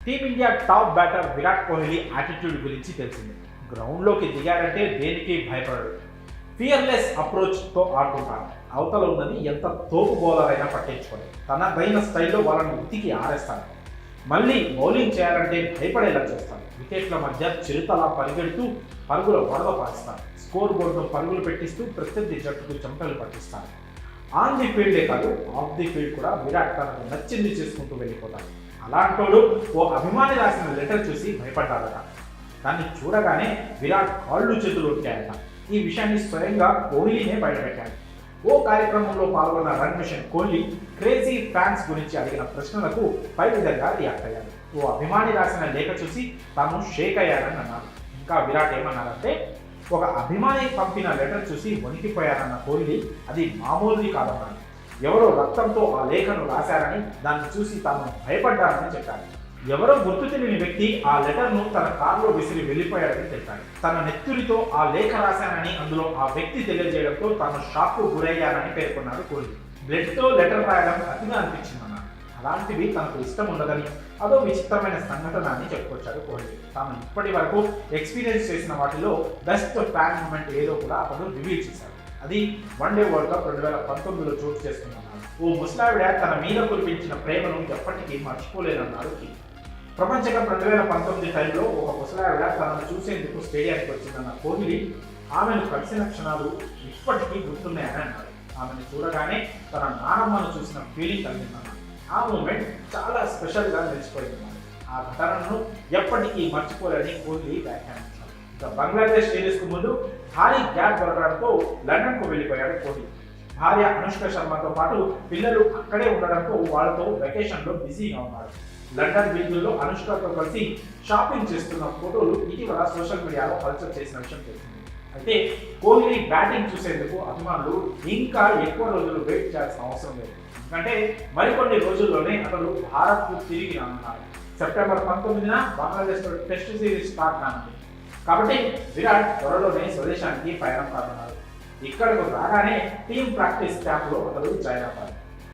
Team India top batter Virat Kohli attitude గురించి తెలిసింది. గ్రౌండ్లోకి దిగాడంటే దేనికి భయపడడు. ఫియర్లెస్ అప్రోచ్తో ఆడుతుంటాడు. అవతల ఉన్నది ఎంత తోపు బౌలర్ అయినా పట్టించుకోండి. తనదైన స్టైల్లో వాళ్ళని ఉతికి ఆరేస్తాడు. మళ్ళీ బౌలింగ్ చేయాలంటే భయపడేలా చేస్తాడు. వికెట్ల మధ్య చిరుతలా పరిగెడుతూ పరుగుల వరద పారిస్తాడు. స్కోర్ బోర్డును పరుగులు పెట్టిస్తూ ప్రత్యర్థి జట్టుకు చెమటలు పట్టిస్తాడు. ఆన్ ది ఫీల్డే కాదు, ఆఫ్ ది ఫీల్డ్ కూడా విరాట్ తనకు నచ్చింది చేసుకుంటూ వెళ్ళిపోతాడు. అలాంటోడు ఓ అభిమాని రాసిన లెటర్ చూసి భయపడ్డాడట. దాన్ని చూడగానే విరాట్ కాళ్ళు చేతులు వచ్చాయట. ఈ విషయాన్ని స్వయంగా కోహ్లీనే బయటపెట్టాడు. ఓ కార్యక్రమంలో పాల్గొన్న run machine Kohli crazy fans గురించి అడిగిన ప్రశ్నలకు పై విధంగా రియాక్ట్ అయ్యాడు. ఓ అభిమాని రాసిన లేఖ చూసి తాను షేక్ అయ్యాడని అన్నారు. ఇంకా విరాట్ ఏమన్నారంటే, ఒక అభిమాని పంపిన లెటర్ చూసి వణికిపోయారన్న కోహ్లీ అది మామూలుది కాదన్నాడు. ఎవరో రక్తంతో ఆ లేఖను రాశారని, దాన్ని చూసి తాను భయపడ్డారని చెప్పాడు. ఎవరో గుర్తు తెలియని వ్యక్తి ఆ లెటర్ను తన కారులో విసిరి వెళ్ళిపోయాడని చెప్పాడు. తన నెత్తురితో ఆ లేఖ రాశానని అందులో ఆ వ్యక్తి తెలియజేయడంతో తాను షాక్కు గురయ్యానని పేర్కొన్నాడు కోహ్లీ. బ్లడ్తో లెటర్ రాయడం అతిగా అనిపించిందన్నాడు. అలాంటివి తనకు ఇష్టం ఉండదని, అదో విచిత్రమైన సంఘటన అని చెప్పుకొచ్చాడు కోహ్లీ. తాను ఇప్పటి వరకు ఎక్స్పీరియన్స్ చేసిన వాటిలో బెస్ట్ ఫ్యాన్ మూమెంట్ ఏదో కూడా అతను రివీల్ చేశాడు. అది వన్డే వరల్డ్ కప్ 2019లో చోటు చేసుకున్నాడు. ఓ ముసలావిడ తన మీద కురిపించిన ప్రేమను ఎప్పటికీ మర్చిపోలేదన్నాడు కింగ్. ప్రపంచ కప్ 2019 టైంలో ఒక ముసలావిడ తనను చూసేందుకు స్టేడియానికి వచ్చిందన్న కోహ్లీ ఆమెను కలిసిన క్షణాలు ఇప్పటికీ గుర్తున్నాయని అన్నాడు. ఆమెను చూడగానే తన నానమ్మను చూసిన ఫీలింగ్ కలిగిందన్నాడు. ఆ మూమెంట్ చాలా స్పెషల్గా నిలిచిపోయిందన్నాడు. ఆ ఘటనను ఎప్పటికీ మర్చిపోలేని కోహ్లీ వ్యాఖ్యానించాడు. ఇక బంగ్లాదేశ్ సిరీస్కు ముందు భారీ గ్యాప్ దొరకడంతో లండన్కు వెళ్ళిపోయాడు కోహ్లీ. భార్య అనుష్క శర్మతో పాటు పిల్లలు అక్కడే ఉండడంతో వాళ్ళతో వెకేషన్లో బిజీగా ఉన్నాడు. లండన్ వీధుల్లో అనుష్కతో కలిసి షాపింగ్ చేస్తున్న ఫోటోలు ఇటీవల సోషల్ మీడియాలో హల్చల్ చేసిన విషయం తెలిసింది. అయితే కోహ్లీ బ్యాటింగ్ చూసేందుకు అభిమానులు ఇంకా ఎక్కువ రోజులు వెయిట్ చేయాల్సిన అవసరం లేదు. ఎందుకంటే మరికొన్ని రోజుల్లోనే అతడు భారత్కు తిరిగి రానున్నాడు. సెప్టెంబర్ 19న బంగ్లాదేశ్తో టెస్ట్ సిరీస్ స్టార్ట్ కానుంది. కాబట్టి విరాట్ త్వరలోనే స్వదేశానికి పయనం కానున్నాడు. ఇక్కడకు రాగానే టీమ్ ప్రాక్టీస్ క్యాంప్లో అతడు జాయిన్ అవ్వాలి.